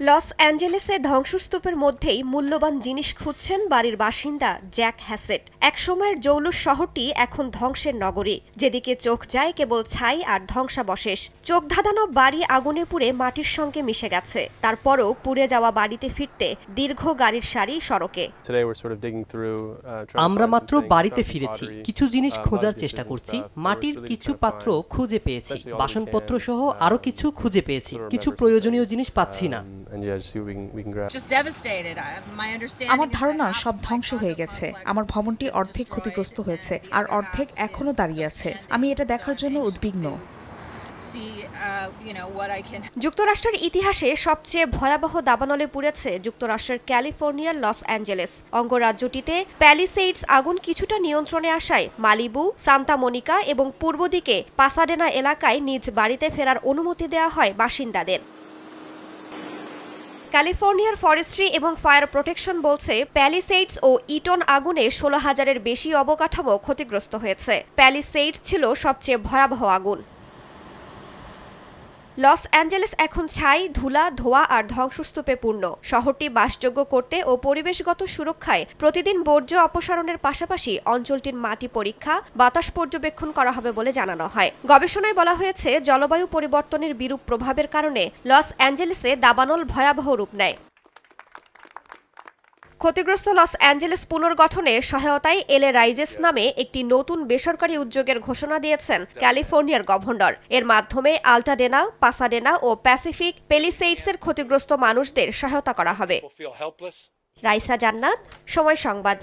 Loss অ্যাঞ্জেলেসে ধ্বংসস্তূপের মধ্যেই মূল্যবান জিনিস খুঁজছেন বাড়ির বাসিন্দা জ্যাক হ্যাসেট। একসময়ের জৌলুস শহরটি এখন ধ্বংসের নগরী, যেদিকে চোখ যায় কেবল ছাই আর ধ্বংসাবশেষ। চোখ ধাঁধানো বাড়ি আগুনে পুড়ে মাটির সঙ্গে মিশে গেছে, তারপরও পুড়ে যাওয়া বাড়িতে ফিরতে দীর্ঘ গাড়ির সারি সড়কে। আমরা মাত্র বাড়িতে ফিরেছি, কিছু জিনিস খোঁজার চেষ্টা করছি। মাটির কিছু পাত্র খুঁজে পেয়েছি, বাসনপত্র সহ আরো কিছু খুঁজে পেয়েছি, কিছু প্রয়োজনীয় জিনিস পাচ্ছি না। আমার ধারণা সব ধ্বংস হয়ে গেছে। আমার ভবনটি অর্ধেক ক্ষতিগ্রস্ত হয়েছে আর অর্ধেক এখনো দাঁড়িয়ে আছে। আমি এটা দেখার জন্য উদ্বিগ্ন। যুক্তরাষ্ট্রের ইতিহাসে সবচেয়ে ভয়াবহ দাবানলে পুড়েছে যুক্তরাষ্ট্রের ক্যালিফোর্নিয়ার লস অ্যাঞ্জেলেস অঙ্গরাজ্যটিতে। প্যালিসেইডস আগুন কিছুটা নিয়ন্ত্রণে আসায় মালিবু, সান্তা মনিকা এবং পূর্ব দিকে পাসাডেনা এলাকায় নিজ বাড়িতে ফেরার অনুমতি দেওয়া হয় বাসিন্দাদের। ক্যালিফোর্নিয়ার ফরেস্ট্রি এবং ফায়ার প্রোটেকশন বলছে, প্যালিসেইডস ও ইটন আগুনে 16,000-এর বেশি অবকাঠামো ক্ষতিগ্রস্ত হয়েছে। প্যালিসেইডস ছিল সবচেয়ে ভয়াবহ আগুন। লস অ্যাঞ্জেলেস এখন ছাই, ধুলা, ধোঁয়া আর ধ্বংসস্তূপে পূর্ণ। শহরটি বাসযোগ্য করতে ও পরিবেশগত সুরক্ষায় প্রতিদিন বর্জ্য অপসারণের পাশাপাশি অঞ্চলটির মাটি পরীক্ষা, বাতাস পর্যবেক্ষণ করা হবে বলে জানানো হয়। গবেষণায় বলা হয়েছে, জলবায়ু পরিবর্তনের বিরূপ প্রভাবের কারণে লস অ্যাঞ্জেলেসে দাবানল ভয়াবহ রূপ নেয়। ক্ষতিগ্রস্ত লস অ্যাঞ্জেলেস পুনর্গঠনে সহায়তায় এলএ রাইজেস নামে একটি নতুন বেসরকারি উদ্যোগের ঘোষণা দিয়েছেন ক্যালিফোর্নিয়ার গভর্নর। এর মাধ্যমে আল্টাডেনা, পাসাডেনা ও প্যাসিফিক পেলিসেইডসের ক্ষতিগ্রস্ত মানুষদের সহায়তা করা হবে। রাইসা জান্নাত, সময় সংবাদ।